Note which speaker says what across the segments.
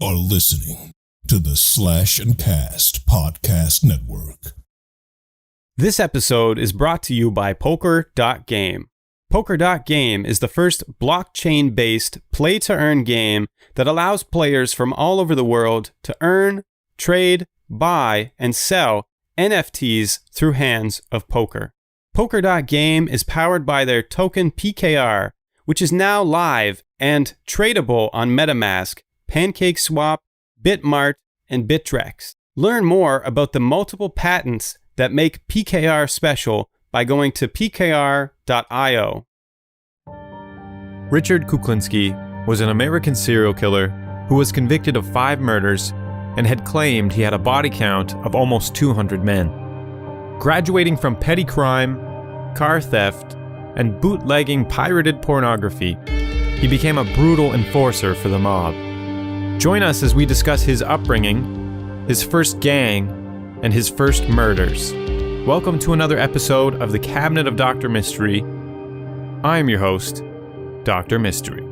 Speaker 1: are listening to the Slash and Cast Podcast Network.
Speaker 2: This episode is brought to you by Poker.game. Poker.game is the first blockchain-based play-to-earn game that allows players from all over the world to earn, trade, buy, and sell NFTs through hands of poker. Poker.game is powered by their token PKR, which is now live and tradable on MetaMask, PancakeSwap, Bitmart, and Bittrex. Learn more about the multiple patents that make PKR special by going to pkr.io. Richard Kuklinski was an American serial killer who was convicted of 5 murders and had claimed he had a body count of almost 200 men. Graduating from petty crime, car theft, and bootlegging pirated pornography, he became a brutal enforcer for the mob. Join us as we discuss his upbringing, his first gang, and his first murders. Welcome to another episode of the Cabinet of Dr. Mystery. I am your host, Dr. Mystery.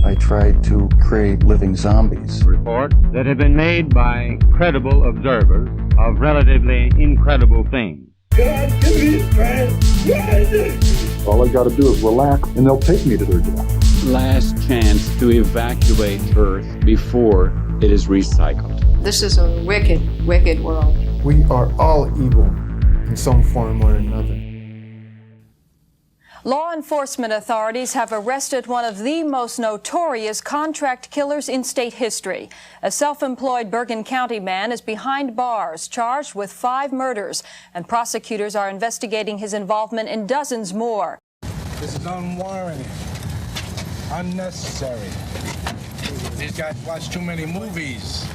Speaker 3: I tried to create living zombies.
Speaker 4: Reports that have been made by credible observers of relatively incredible things.
Speaker 5: God, give me strength.
Speaker 6: All I gotta do is relax and they'll take me to their death.
Speaker 7: Last chance to evacuate Earth before it is recycled.
Speaker 8: This is a wicked, wicked world.
Speaker 9: We are all evil in some form or another.
Speaker 10: Law enforcement authorities have arrested one of the most notorious contract killers in state history. A self-employed Bergen County man is behind bars, charged with 5 murders, and prosecutors are investigating his involvement in dozens more.
Speaker 5: This is unwarranted, unnecessary. These guys watch too many movies.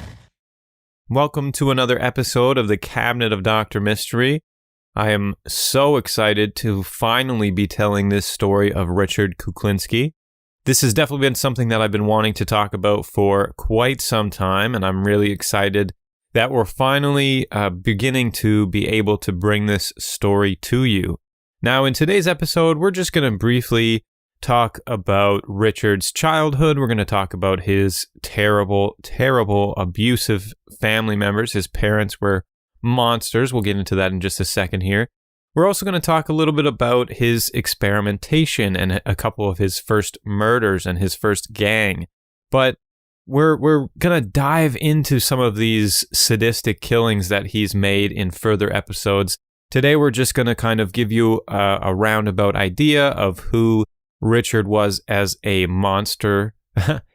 Speaker 2: Welcome to another episode of the Cabinet of Dr. Mystery. I am so excited to finally be telling this story of Richard Kuklinski. This has definitely been something that I've been wanting to talk about for quite some time, and I'm really excited that we're finally beginning to be able to bring this story to you. Now, in today's episode, we're just going to briefly talk about Richard's childhood. We're going to talk about his terrible, terrible, abusive family members. His parents were monsters. We'll get into that in just a second here. We're also going to talk a little bit about his experimentation and a couple of his first murders and his first gang. But we're going to dive into some of these sadistic killings that he's made in further episodes. Today, we're just going to kind of give you a roundabout idea of who Richard was as a monster,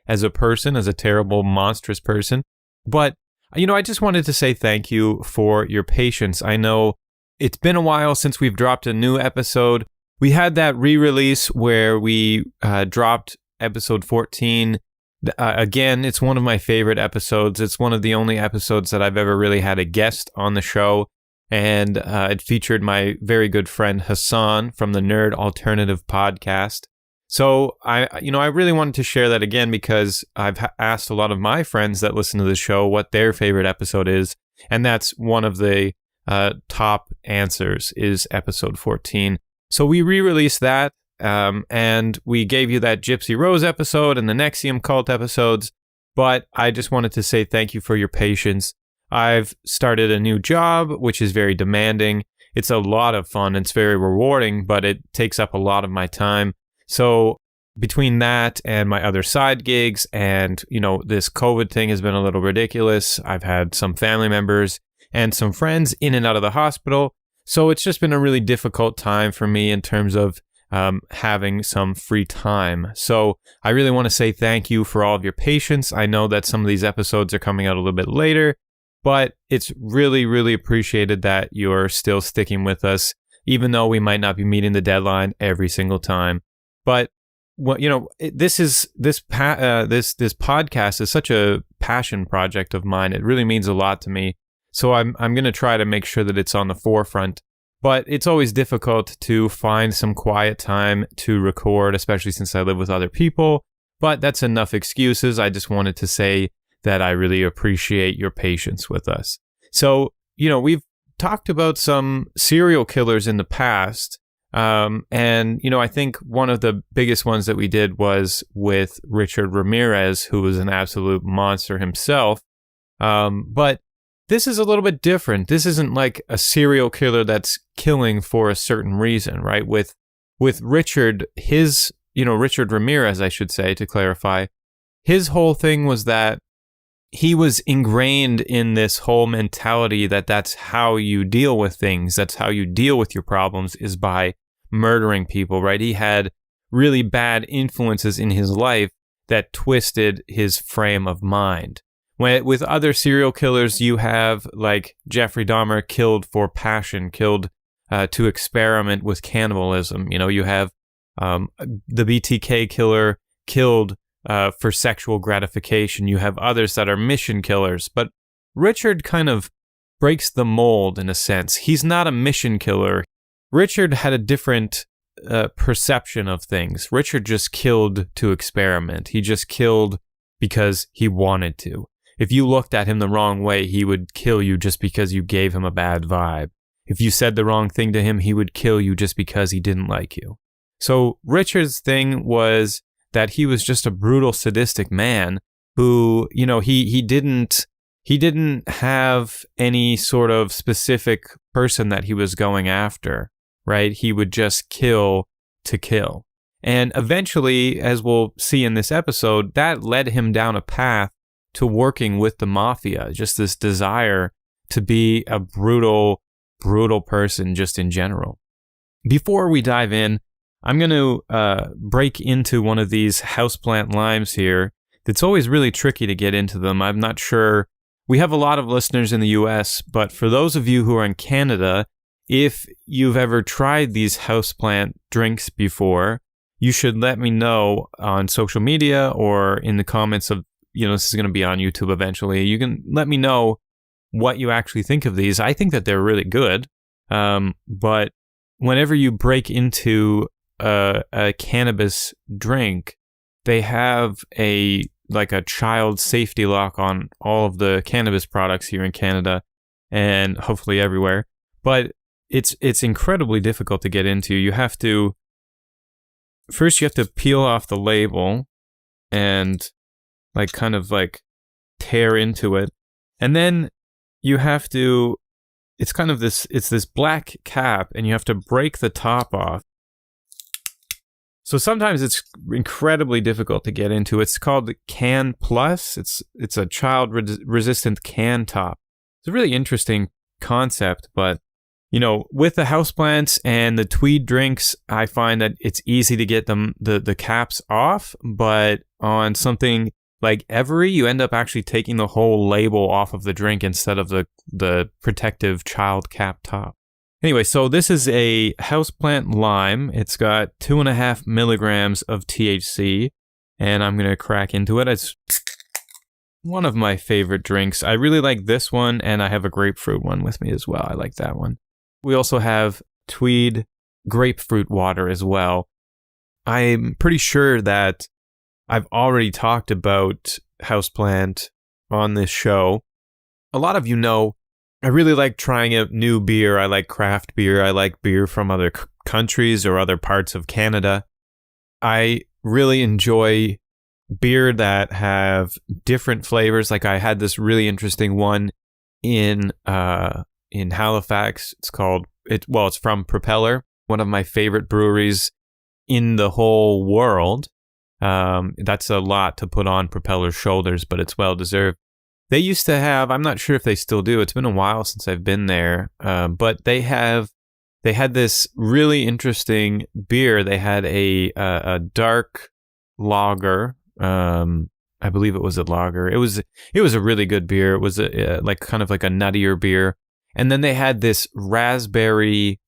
Speaker 2: as a person, as a terrible, monstrous person. But I just wanted to say thank you for your patience. I know it's been a while since we've dropped a new episode. We had that re-release where we dropped episode 14. Again, it's one of my favorite episodes. It's one of the only episodes that I've ever really had a guest on the show. And it featured my very good friend Hassan from the Nerd Alternative podcast. So I really wanted to share that again because I've asked a lot of my friends that listen to the show what their favorite episode is, and that's one of the top answers is episode 14. So we re-released that, and we gave you that Gypsy Rose episode and the Nexium Cult episodes, but I just wanted to say thank you for your patience. I've started a new job, which is very demanding. It's a lot of fun. It's very rewarding, but it takes up a lot of my time. So between that and my other side gigs and, this COVID thing has been a little ridiculous. I've had some family members and some friends in and out of the hospital. So it's just been a really difficult time for me in terms of having some free time. So I really want to say thank you for all of your patience. I know that some of these episodes are coming out a little bit later, but it's really, really appreciated that you're still sticking with us, even though we might not be meeting the deadline every single time. But this podcast is such a passion project of mine. It really means a lot to me. So I'm going to try to make sure that it's on the forefront. But it's always difficult to find some quiet time to record, especially since I live with other people. But that's enough excuses. I just wanted to say that I really appreciate your patience with us. So, we've talked about some serial killers in the past. And, I think one of the biggest ones that we did was with Richard Ramirez, who was an absolute monster himself. But this is a little bit different. This isn't like a serial killer that's killing for a certain reason, right? With Richard, Richard Ramirez, I should say, to clarify, his whole thing was that he was ingrained in this whole mentality that that's how you deal with things. That's how you deal with your problems, is by murdering people, right? He had really bad influences in his life that twisted his frame of mind. With other serial killers, you have like Jeffrey Dahmer killed for passion, killed to experiment with cannibalism. You have the BTK killer killed for sexual gratification. You have others that are mission killers. But Richard kind of breaks the mold in a sense. He's not a mission killer. Richard had a different perception of things. Richard just killed to experiment. He just killed because he wanted to. If you looked at him the wrong way, he would kill you just because you gave him a bad vibe. If you said the wrong thing to him, he would kill you just because he didn't like you. So Richard's thing was that he was just a brutal, sadistic man who, he didn't have any sort of specific person that he was going after, right? He would just kill to kill. And eventually, as we'll see in this episode, that led him down a path to working with the Mafia, just this desire to be a brutal person just in general. Before we dive in, I'm going to break into one of these houseplant limes here. It's always really tricky to get into them. I'm not sure. We have a lot of listeners in the US, but for those of you who are in Canada, if you've ever tried these houseplant drinks before, you should let me know on social media or in the comments of, this is going to be on YouTube eventually. You can let me know what you actually think of these. I think that they're really good. But whenever you break into a cannabis drink, they have a child safety lock on all of the cannabis products here in Canada and hopefully everywhere. But it's incredibly difficult to get into. You have to peel off the label and tear into it. And then you have to, it's this black cap and you have to break the top off. So sometimes it's incredibly difficult to get into. It's called Can Plus. It's a child resistant can top. It's a really interesting concept, but with the houseplants and the tweed drinks, I find that it's easy to get the caps off, but on something like Every, you end up actually taking the whole label off of the drink instead of the protective child cap top. Anyway, so this is a houseplant lime. It's got 2.5 milligrams of THC, and I'm going to crack into it. It's one of my favorite drinks. I really like this one, and I have a grapefruit one with me as well. I like that one. We also have tweed grapefruit water as well. I'm pretty sure that I've already talked about houseplant on this show. A lot of you know I really like trying out new beer. I like craft beer. I like beer from other countries or other parts of Canada. I really enjoy beer that have different flavors. Like I had this really interesting one in Halifax. It's from Propeller, one of my favorite breweries in the whole world. That's a lot to put on Propeller's shoulders, but it's well deserved. They used to have, I'm not sure if they still do, it's been a while since I've been there, but they had this really interesting beer. They had a dark lager. I believe it was a lager. It was a really good beer. It was kind of like a nuttier beer. And then they had this raspberry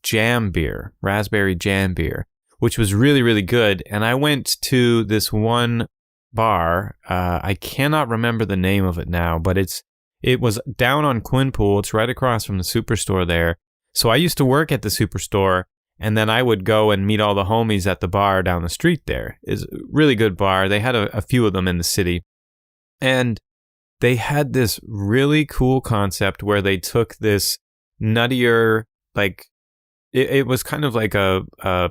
Speaker 2: jam beer, which was really, really good. And I went to this one bar. I cannot remember the name of it now, but it was down on Quinpool. It's right across from the Superstore there. So I used to work at the Superstore, and then I would go and meet all the homies at the bar down the street there. It's a really good bar. They had a few of them in the city. And they had this really cool concept where they took this nuttier, it was kind of like a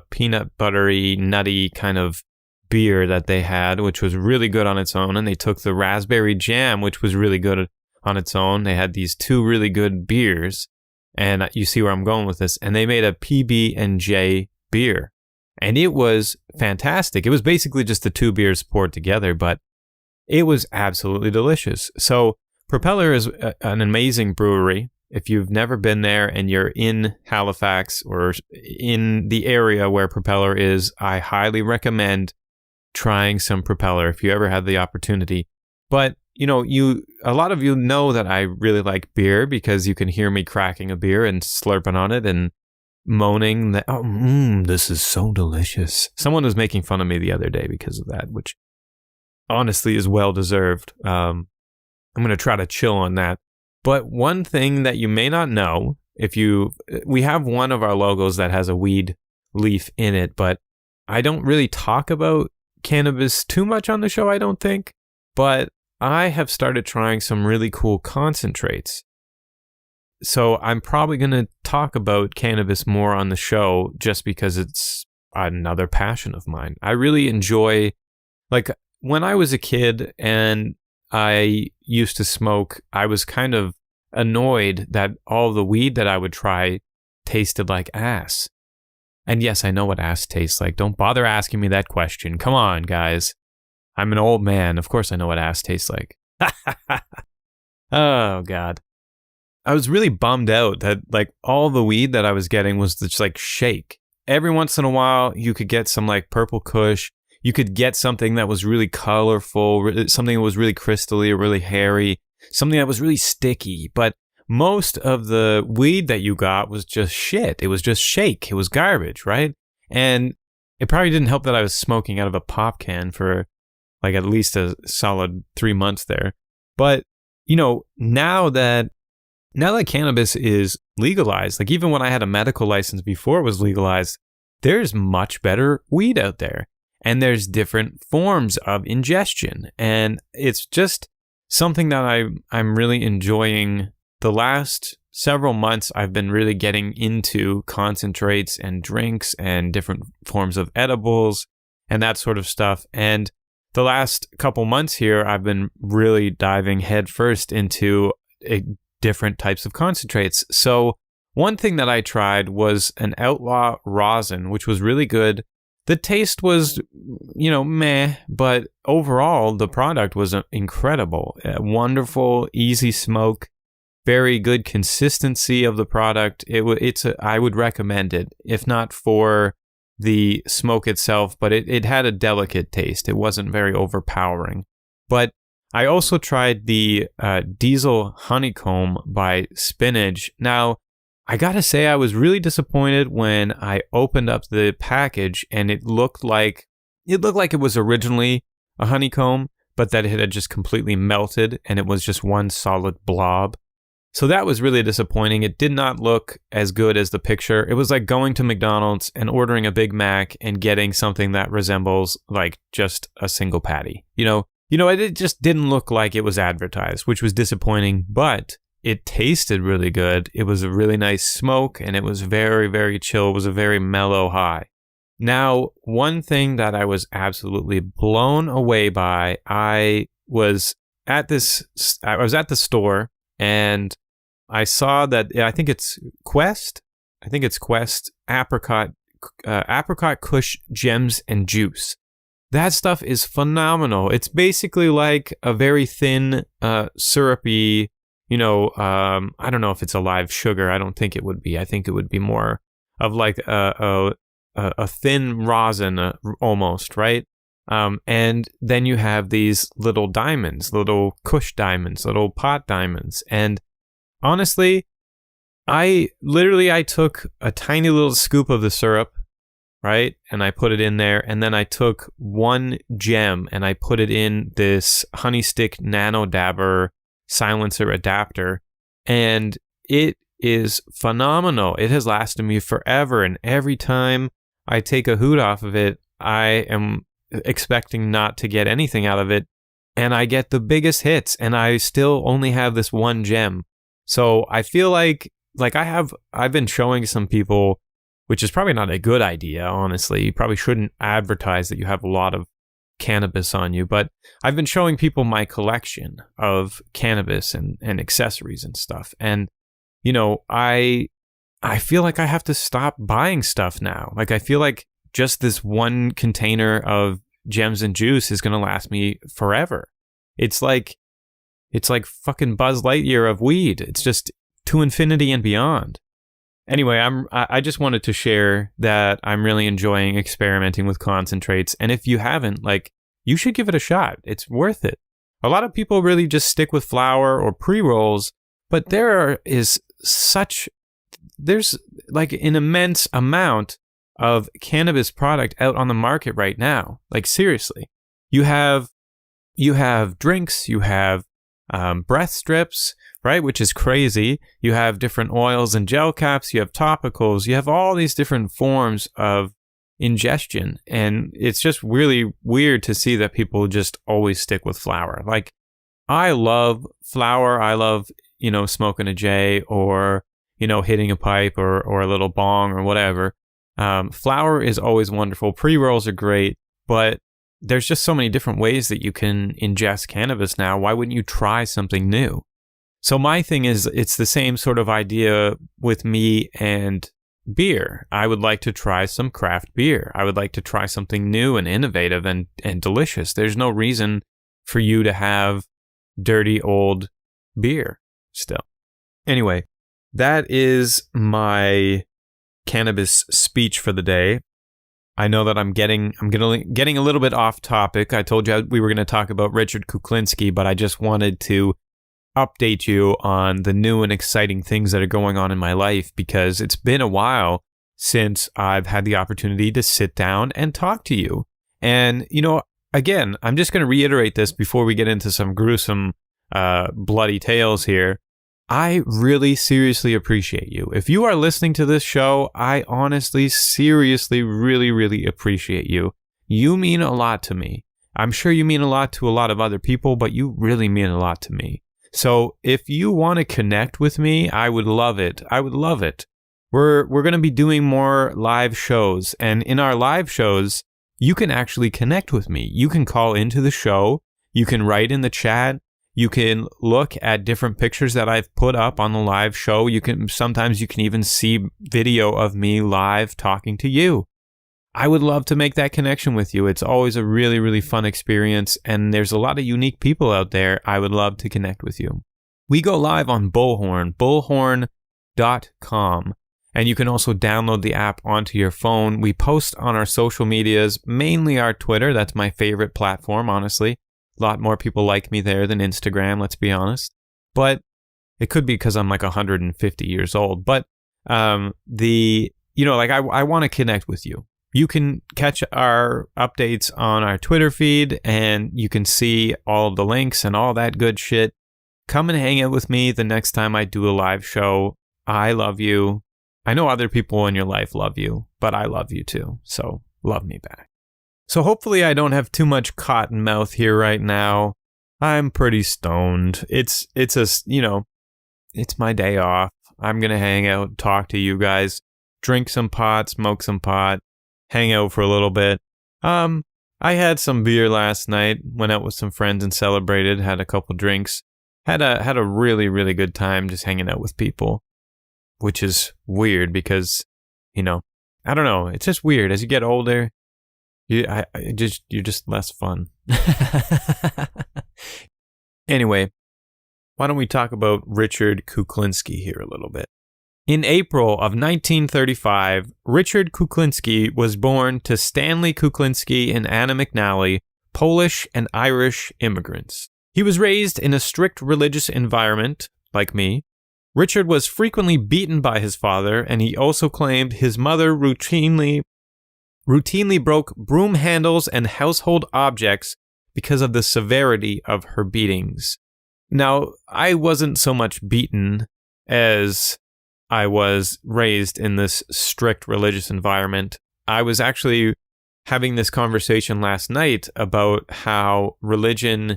Speaker 2: peanut buttery, nutty kind of beer that they had, which was really good on its own. And they took the raspberry jam, which was really good on its own. They had these two really good beers, and you see where I'm going with this. And they made a PB&J beer, and it was fantastic. It was basically just the two beers poured together, but it was absolutely delicious. So Propeller is an amazing brewery. If you've never been there and you're in Halifax or in the area where Propeller is, I highly recommend trying some Propeller if you ever have the opportunity. But, you know, a lot of you know that I really like beer because you can hear me cracking a beer and slurping on it and moaning that, this is so delicious. Someone was making fun of me the other day because of that, which honestly is well deserved. I'm going to try to chill on that. But one thing that you may not know, we have one of our logos that has a weed leaf in it, but I don't really talk about cannabis too much on the show, I don't think. But I have started trying some really cool concentrates. So I'm probably going to talk about cannabis more on the show just because it's another passion of mine. I really enjoy, like, when I was a kid and I used to smoke, I was kind of annoyed that all the weed that I would try tasted like ass. And yes, I know what ass tastes like. Don't bother asking me that question. Come on, guys. I'm an old man. Of course I know what ass tastes like. Oh, God. I was really bummed out that like all the weed that I was getting was just like shake. Every once in a while, you could get some like purple kush. You could get something that was really colorful, something that was really crystally or really hairy, something that was really sticky. But most of the weed that you got was just shit. It was just shake. It was garbage, right? And it probably didn't help that I was smoking out of a pop can for like at least a solid 3 months there. But, you know, now that cannabis is legalized, like even when I had a medical license before it was legalized, there's much better weed out there. And there's different forms of ingestion. And it's just something that I'm really enjoying. The last several months, I've been really getting into concentrates and drinks and different forms of edibles and that sort of stuff. And the last couple months here, I've been really diving headfirst into different types of concentrates. So one thing that I tried was an Outlaw rosin, which was really good. The taste was, you know, meh, but overall the product was incredible. Wonderful, easy smoke, very good consistency of the product. I would recommend it, if not for the smoke itself, but it had a delicate taste. It wasn't very overpowering. But I also tried the Diesel Honeycomb by Spinach. Now, I gotta say, I was really disappointed when I opened up the package and it looked like it was originally a honeycomb, but that it had just completely melted and it was just one solid blob. So that was really disappointing. It did not look as good as the picture. It was like going to McDonald's and ordering a Big Mac and getting something that resembles like just a single patty. You know, it just didn't look like it was advertised, which was disappointing, but it tasted really good. It was a really nice smoke, and it was very, very chill. It was a very mellow high. Now, one thing that I was absolutely blown away by, I was at the store, and I saw that, I think it's Quest Apricot Kush Gems and Juice. That stuff is phenomenal. It's basically like a very thin, syrupy, I don't know if it's a live sugar. I don't think it would be. I think it would be more of like a thin rosin almost, right? And then you have these little diamonds, little Kush diamonds, little pot diamonds. And honestly, I took a tiny little scoop of the syrup, right? And I put it in there. And then I took one gem and I put it in this Honey Stick Nano Dabber silencer adapter. And it is phenomenal. It has lasted me forever. And every time I take a hoot off of it, I am expecting not to get anything out of it. And I get the biggest hits. And I still only have this one gem. So I feel like I've been showing some people which is probably not a good idea, honestly. You probably shouldn't advertise that you have a lot of cannabis on you, but I've been showing people my collection of cannabis and accessories and stuff. And, you know, I feel like I have to stop buying stuff now. Like, I feel like just this one container of gems and juice is going to last me forever. It's like fucking Buzz Lightyear of weed. It's just to infinity and beyond. Anyway, I just wanted to share that I'm really enjoying experimenting with concentrates. And if you haven't, like, you should give it a shot. It's worth it. A lot of people really just stick with flower or pre-rolls, but there's like an immense amount of cannabis product out on the market right now. Like, seriously, you have drinks, you have breath strips, right? Which is crazy. You have different oils and gel caps, you have topicals, you have all these different forms of ingestion. And it's just really weird to see that people just always stick with flower. Like, I love flower. I love, you know, smoking a J or, you know, hitting a pipe or a little bong or whatever. Flower is always wonderful. Pre-rolls are great, but there's just so many different ways that you can ingest cannabis now. Why wouldn't you try something new? So my thing is, it's the same sort of idea with me and beer. I would like to try some craft beer. I would like to try something new and innovative and delicious. There's no reason for you to have dirty old beer still. Anyway, that is my cannabis speech for the day. I know that I'm getting a little bit off topic. I told you we were going to talk about Richard Kuklinski, but I just wanted to update you on the new and exciting things that are going on in my life, because it's been a while since I've had the opportunity to sit down and talk to you. And, you know, again, I'm just going to reiterate this before we get into some gruesome, bloody tales here. I really seriously appreciate you. If you are listening to this show, I honestly, seriously, really, really appreciate you. You mean a lot to me. I'm sure you mean a lot to a lot of other people, but you really mean a lot to me. So if you want to connect with me, I would love it. I would love it. We're going to be doing more live shows, and in our live shows, you can actually connect with me. You can call into the show. You can write in the chat. You can look at different pictures that I've put up on the live show. Sometimes you can even see video of me live talking to you. I would love to make that connection with you. It's always a really, really fun experience, and there's a lot of unique people out there. I would love to connect with you. We go live on Bullhorn, bullhorn.com, and you can also download the app onto your phone. We post on our social medias, mainly our Twitter. That's my favorite platform, honestly. A lot more people like me there than Instagram, let's be honest. But it could be because I'm like 150 years old. But I want to connect with you. You can catch our updates on our Twitter feed, and you can see all of the links and all that good shit. Come and hang out with me the next time I do a live show. I love you. I know other people in your life love you, but I love you too. So love me back. So hopefully I don't have too much cotton mouth here right now. I'm pretty stoned. It's my day off. I'm going to hang out, talk to you guys, drink some pot, smoke some pot, hang out for a little bit. I had some beer last night, went out with some friends and celebrated, had a couple drinks, had a really, really good time just hanging out with people, which is weird because, I don't know. It's just weird. As you get older, you're just less fun. Anyway, why don't we talk about Richard Kuklinski here a little bit? In April of 1935, Richard Kuklinski was born to Stanley Kuklinski and Anna McNally, Polish and Irish immigrants. He was raised in a strict religious environment, like me. Richard was frequently beaten by his father, and he also claimed his mother routinely broke broom handles and household objects because of the severity of her beatings. Now, I wasn't so much beaten as I was raised in this strict religious environment. I was actually having this conversation last night about how religion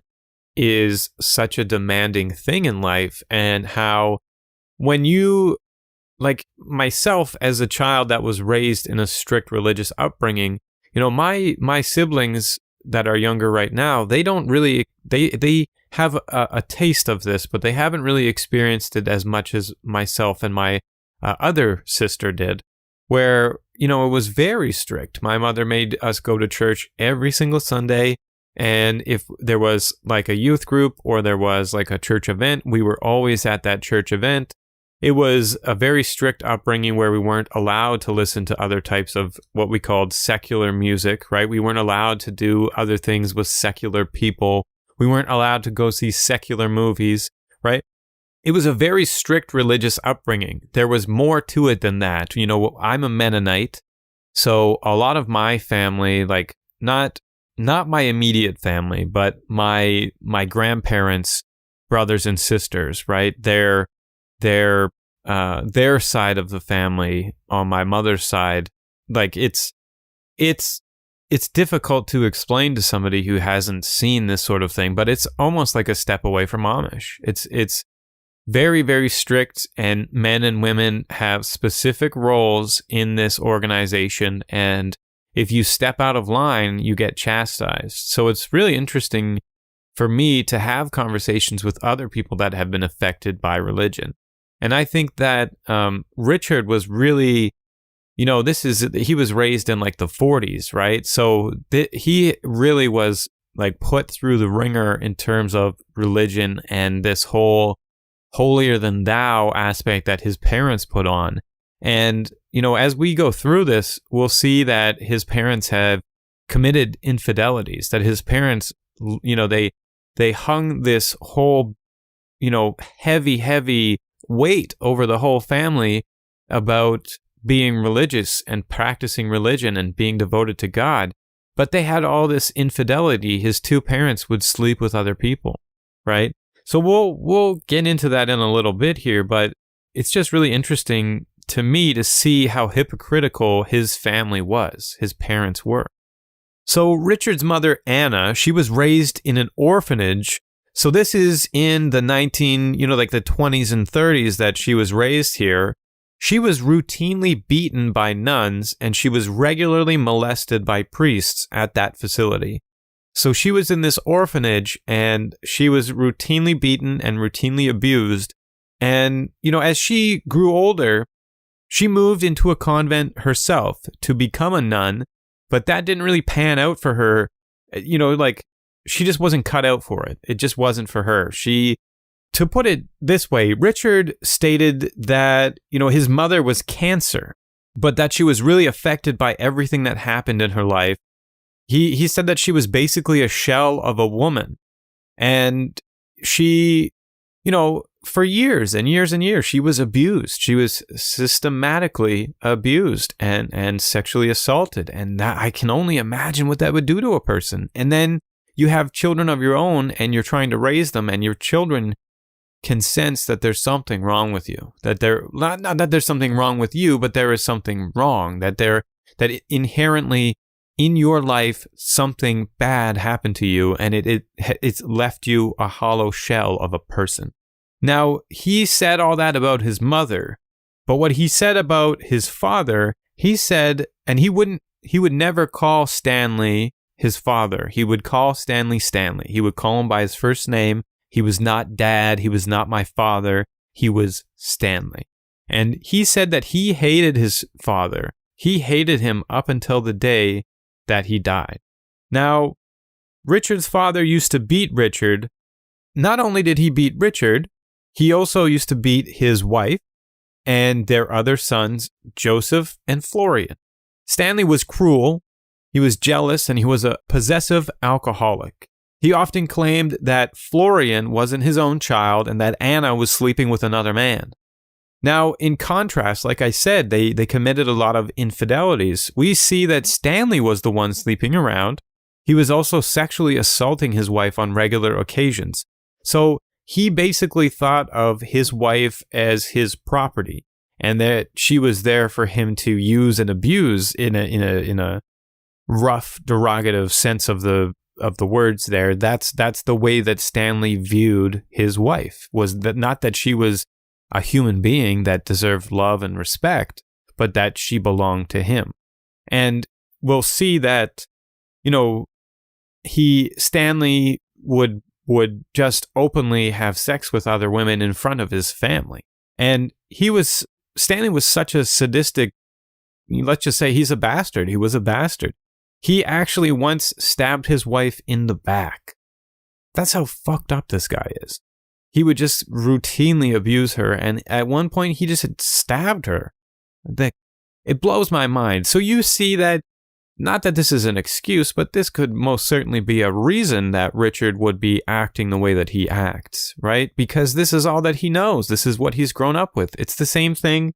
Speaker 2: is such a demanding thing in life, and how when you like myself as a child that was raised in a strict religious upbringing, my siblings that are younger right now, they don't really, they have a taste of this, but they haven't really experienced it as much as myself and my other sister did, where, it was very strict. My mother made us go to church every single Sunday. And if there was like a youth group or there was like a church event, we were always at that church event. It was a very strict upbringing where we weren't allowed to listen to other types of what we called secular music, right? We weren't allowed to do other things with secular people. We weren't allowed to go see secular movies, right? It was a very strict religious upbringing. There was more to it than that. I'm a Mennonite, so a lot of my family, like not my immediate family, but my grandparents, brothers and sisters, right? Their side of the family on my mother's side, like it's difficult to explain to somebody who hasn't seen this sort of thing, but it's almost like a step away from Amish. It's very, very strict, and men and women have specific roles in this organization, and if you step out of line, you get chastised. So it's really interesting for me to have conversations with other people that have been affected by religion. And I think that Richard was really, he was raised in like the 40s, right? So he really was like put through the ringer in terms of religion and this whole holier than thou aspect that his parents put on. And, as we go through this, we'll see that his parents have committed infidelities, that his parents, they hung this whole, heavy weight over the whole family about being religious and practicing religion and being devoted to God. But they had all this infidelity. His two parents would sleep with other people, right? So we'll get into that in a little bit here, but it's just really interesting to me to see how hypocritical his family was, his parents were. So Richard's mother, Anna, she was raised in an orphanage. So this is in the the 20s and 30s that she was raised here. She was routinely beaten by nuns, and she was regularly molested by priests at that facility. So she was in this orphanage, and she was routinely beaten and routinely abused. And, as she grew older, she moved into a convent herself to become a nun, but that didn't really pan out for her. She just wasn't cut out for it. It just wasn't for her. To put it this way, Richard stated that, his mother was cancer, but that she was really affected by everything that happened in her life. He said that she was basically a shell of a woman. And she, for years and years and years, she was abused. She was systematically abused and sexually assaulted. And that, I can only imagine what that would do to a person. And then you have children of your own and you're trying to raise them, and your children can sense that there's something wrong with you. That not that there's something wrong with you, but there is something wrong. That inherently in your life something bad happened to you, and it's left you a hollow shell of a person. Now, he said all that about his mother, but what he said about his father, he said, and he would never call Stanley his father. He would call Stanley Stanley. He would call him by his first name. He was not Dad. He was not my father. He was Stanley. And he said that he hated his father. He hated him up until the day that he died. Now, Richard's father used to beat Richard. Not only did he beat Richard, he also used to beat his wife and their other sons, Joseph and Florian. Stanley was cruel, he was jealous, and he was a possessive alcoholic. He often claimed that Florian wasn't his own child and that Anna was sleeping with another man. Now, in contrast, like I said, they committed a lot of infidelities. We see that Stanley was the one sleeping around. He was also sexually assaulting his wife on regular occasions. So he basically thought of his wife as his property, and that she was there for him to use and abuse in a rough, derogative sense of the words there. That's the way that Stanley viewed his wife, was that not that she was a human being that deserved love and respect, but that she belonged to him. And we'll see that, Stanley would just openly have sex with other women in front of his family. And Stanley was such a sadistic, let's just say he's a bastard. He was a bastard. He actually once stabbed his wife in the back. That's how fucked up this guy is. He would just routinely abuse her, and at one point he just had stabbed her. It blows my mind. So you see that, not that this is an excuse, but this could most certainly be a reason that Richard would be acting the way that he acts, right? Because this is all that he knows. This is what he's grown up with. It's the same thing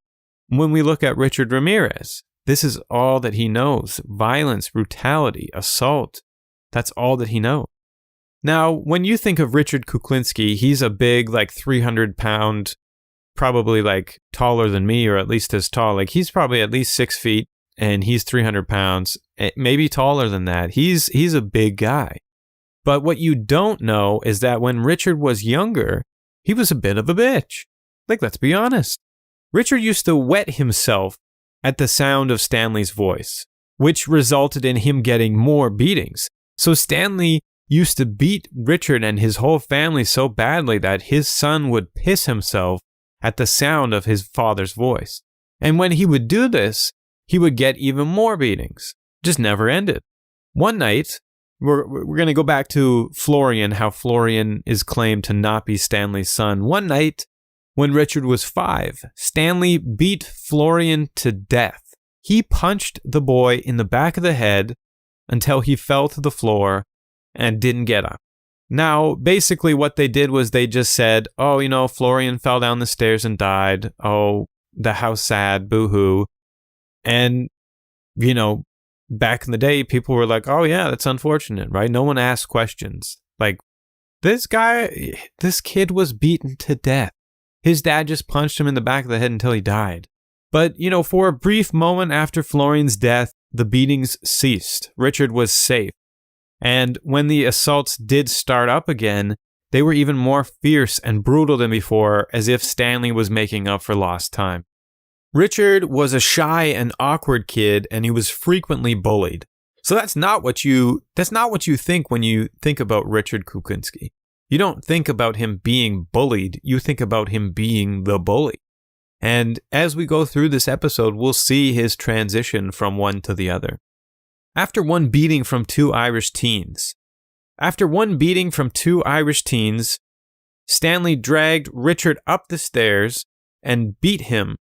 Speaker 2: when we look at Richard Ramirez. This is all that he knows. Violence, brutality, assault. That's all that he knows. Now, when you think of Richard Kuklinski, he's a big, 300-pound, probably taller than me, or at least as tall. He's probably at least 6 feet, and he's 300 pounds, maybe taller than that. He's a big guy. But what you don't know is that when Richard was younger, he was a bit of a bitch. Let's be honest. Richard used to wet himself at the sound of Stanley's voice, which resulted in him getting more beatings. So Stanley used to beat Richard and his whole family so badly that his son would piss himself at the sound of his father's voice. And when he would do this, he would get even more beatings. Just never ended. One night, we're going to go back to Florian, how Florian is claimed to not be Stanley's son. One night, when Richard was 5, Stanley beat Florian to death. He punched the boy in the back of the head until he fell to the floor and didn't get up. Now, basically what they did was they just said, oh, Florian fell down the stairs and died. Oh, how sad, boo-hoo. And, back in the day, people were like, oh yeah, that's unfortunate, right? No one asked questions. This kid was beaten to death. His dad just punched him in the back of the head until he died. But, for a brief moment after Florian's death, the beatings ceased. Richard was safe. And when the assaults did start up again, they were even more fierce and brutal than before, as if Stanley was making up for lost time. Richard was a shy and awkward kid, and he was frequently bullied. So that's not what you think when you think about Richard Kuklinski. You don't think about him being bullied, you think about him being the bully. And as we go through this episode, we'll see his transition from one to the other. After one beating from two Irish teens, Stanley dragged Richard up the stairs and beat him,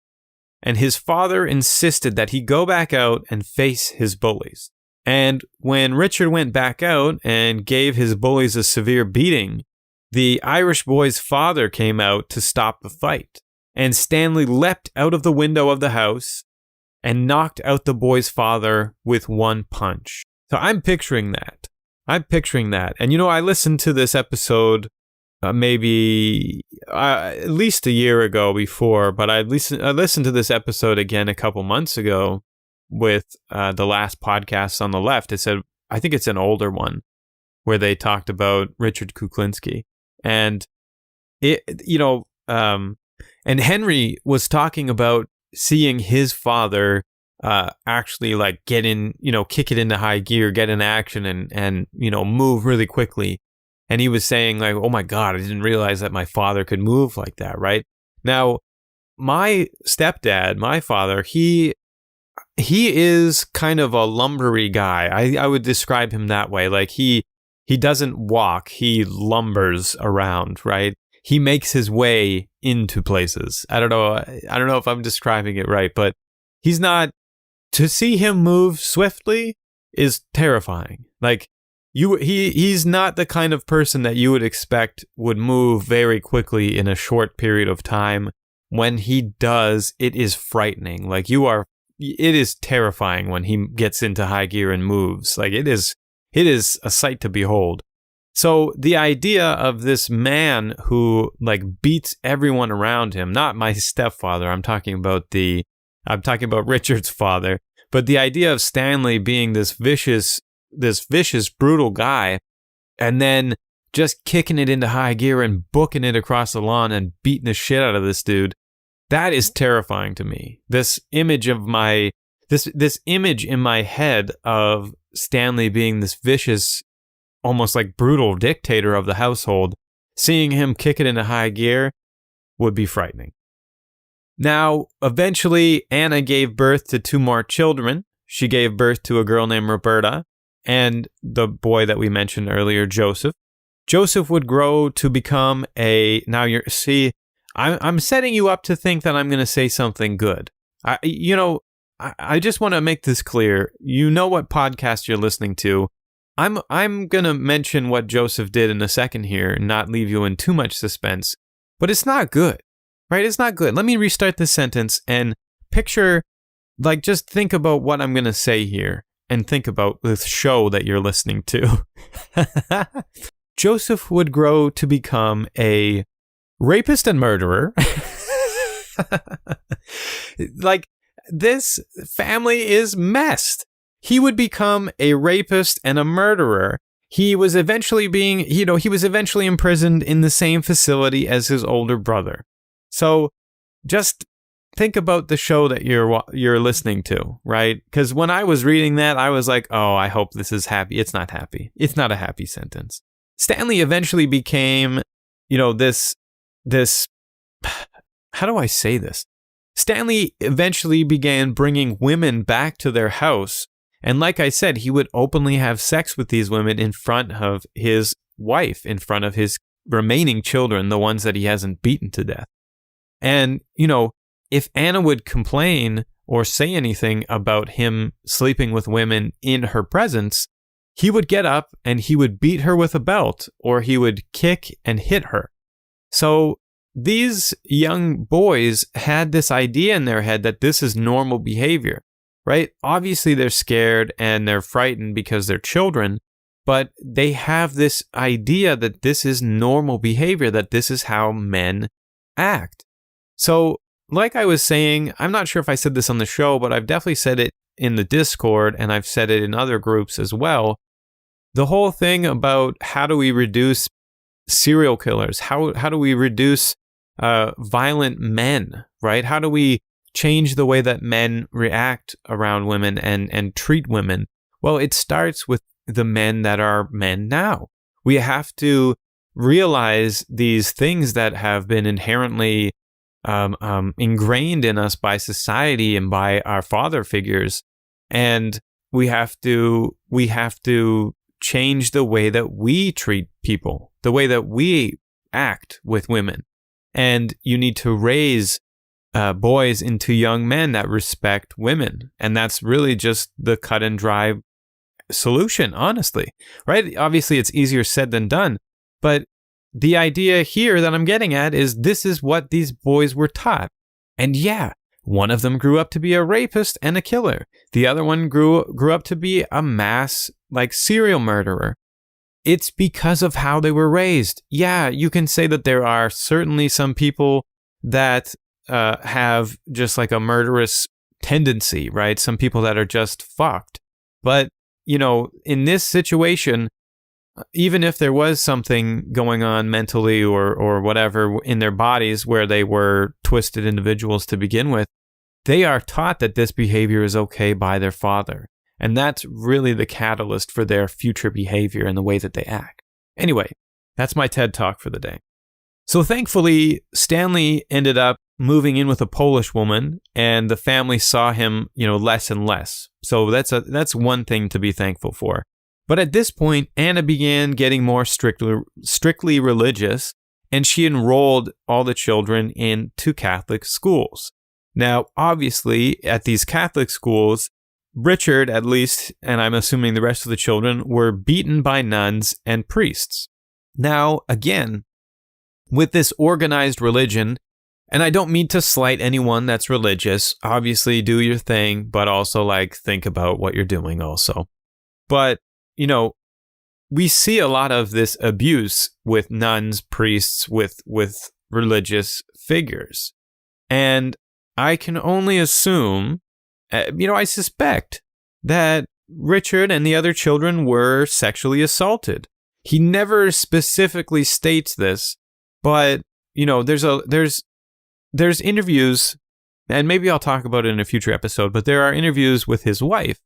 Speaker 2: and his father insisted that he go back out and face his bullies. And when Richard went back out and gave his bullies a severe beating, the Irish boy's father came out to stop the fight, and Stanley leapt out of the window of the house and knocked out the boy's father with one punch. So I'm picturing that. And I listened to this episode maybe at least a year ago before, but I listened to this episode again a couple months ago with the last podcast on the left. It said, I think it's an older one, where they talked about Richard Kuklinski. And and Henry was talking about seeing his father actually get in, kick it into high gear, get in action and move really quickly. And he was saying oh my God, I didn't realize that my father could move like that, right? Now, my stepdad, my father, he is kind of a lumbery guy. I would describe him that way. He doesn't walk, he lumbers around, right? He makes his way into places. I don't know if I'm describing it right, but he's not, to see him move swiftly is terrifying. He's not the kind of person that you would expect would move very quickly in a short period of time. When he does, it is frightening. It is terrifying when he gets into high gear and moves. It is a sight to behold. So the idea of this man who beats everyone around him, not my stepfather, I'm talking about Richard's father, but the idea of Stanley being this vicious, brutal guy, and then just kicking it into high gear and booking it across the lawn and beating the shit out of this dude, That is terrifying to me. This image of this image in my head of Stanley being this vicious, almost like brutal dictator of the household, seeing him kick it into high gear would be frightening. Now, eventually, Anna gave birth to 2 more children. She gave birth to a girl named Roberta and the boy that we mentioned earlier, Joseph. Joseph would grow to become I'm setting you up to think that I'm going to say something good. I just want to make this clear. You know what podcast you're listening to. I'm going to mention what Joseph did in a second here and not leave you in too much suspense, but it's not good, right? It's not good. Let me restart this sentence and picture, just think about what I'm going to say here and think about this show that you're listening to. Joseph would grow to become a rapist and murderer. This family is messed. He would become a rapist and a murderer. He was eventually imprisoned in the same facility as his older brother. So just think about the show that you're listening to, right? Because when I was reading that, I was like, oh, I hope this is happy. It's not happy. It's not a happy sentence. Stanley eventually became, this, how do I say this? Stanley eventually began bringing women back to their house. And like I said, he would openly have sex with these women in front of his wife, in front of his remaining children, the ones that he hasn't beaten to death. And, if Anna would complain or say anything about him sleeping with women in her presence, he would get up and he would beat her with a belt, or he would kick and hit her. So these young boys had this idea in their head that this is normal behavior, right? Obviously, they're scared and they're frightened because they're children, but they have this idea that this is normal behavior, that this is how men act. So, like I was saying, I'm not sure if I said this on the show, but I've definitely said it in the Discord, and I've said it in other groups as well. The whole thing about how do we reduce serial killers? How do we reduce violent men, right? How do we change the way that men react around women and treat women? Well, it starts with the men that are men now. We have to realize these things that have been inherently ingrained in us by society and by our father figures, and we have to change the way that we treat people, the way that we act with women. And you need to raise boys into young men that respect women. And that's really just the cut and dry solution, honestly, right? Obviously, it's easier said than done. But the idea here that I'm getting at is this is what these boys were taught. And yeah, one of them grew up to be a rapist and a killer. The other one grew up to be a mass, serial murderer. It's because of how they were raised. Yeah, you can say that there are certainly some people that have just a murderous tendency, right? Some people that are just fucked. But, in this situation, even if there was something going on mentally or whatever in their bodies where they were twisted individuals to begin with, they are taught that this behavior is okay by their father. And that's really the catalyst for their future behavior and the way that they act. Anyway, that's my TED Talk for the day. So thankfully, Stanley ended up moving in with a Polish woman, and the family saw him, less and less. So that's one thing to be thankful for. But at this point, Anna began getting more strictly religious, and she enrolled all the children into Catholic schools. Now, obviously, at these Catholic schools, Richard, at least, and I'm assuming the rest of the children, were beaten by nuns and priests. Now, again, with this organized religion, and I don't mean to slight anyone that's religious, obviously do your thing, but also think about what you're doing also. But, we see a lot of this abuse with nuns, priests, with religious figures. And I can only assume, I suspect that Richard and the other children were sexually assaulted. He never specifically states this, but, there's there's interviews, and maybe I'll talk about it in a future episode, but there are interviews with his wife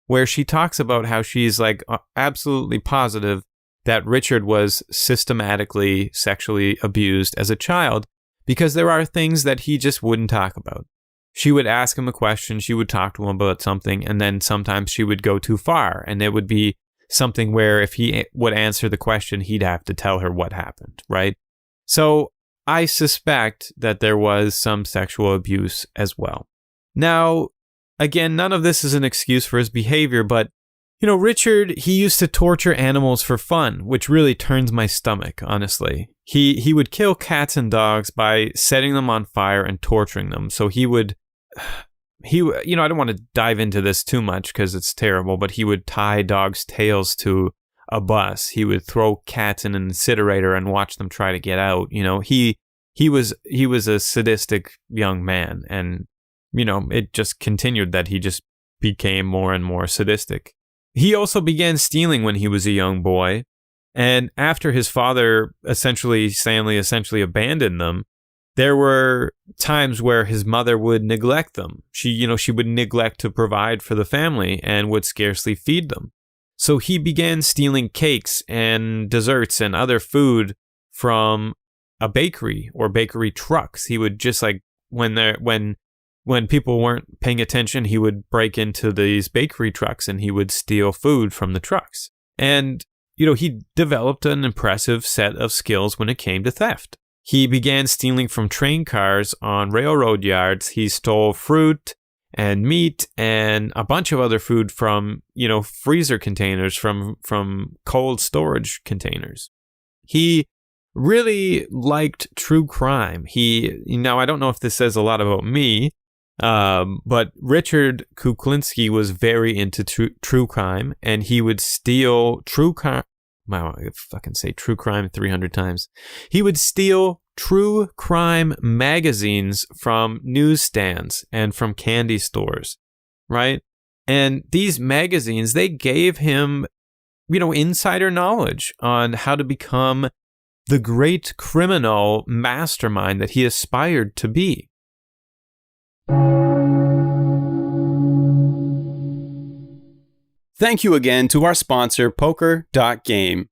Speaker 2: where she talks about how she's like absolutely positive that Richard was systematically sexually abused as a child because there are things that he just wouldn't talk about. She would ask him a question, she would talk to him about something, and then sometimes she would go too far, and it would be something where if he would answer the question, he'd have to tell her what happened, right? So I suspect that there was some sexual abuse as well. Now, again, none of this is an excuse for his behavior, but, you know, Richard, he used to torture animals for fun, which really turns my stomach, honestly. He would kill cats and dogs by setting them on fire and torturing them. So I don't want to dive into this too much because it's terrible, but he would tie dogs' tails to a bus. He would throw cats in an incinerator and watch them try to get out. You know, he was a sadistic young man, and you know, it just continued that he just became more and more sadistic. He also began stealing when he was a young boy, and after his father Stanley essentially abandoned them, there were times where his mother would neglect them. She would neglect to provide for the family and would scarcely feed them. So he began stealing cakes and desserts and other food from a bakery or bakery trucks. He would just like when people weren't paying attention, he would break into these bakery trucks and he would steal food from the trucks. And, you know, he developed an impressive set of skills when it came to theft. He began stealing from train cars on railroad yards. He stole fruit and meat and a bunch of other food from, you know, freezer containers, from cold storage containers. He really liked true crime. Now I don't know if this says a lot about me, but Richard Kuklinski was very into true crime, and he would steal true crime. Wow, I fucking say true crime 300 times. He would steal true crime magazines from newsstands and from candy stores, right? And these magazines, they gave him, you know, insider knowledge on how to become the great criminal mastermind that he aspired to be.
Speaker 11: Thank you again to our sponsor, Poker.game.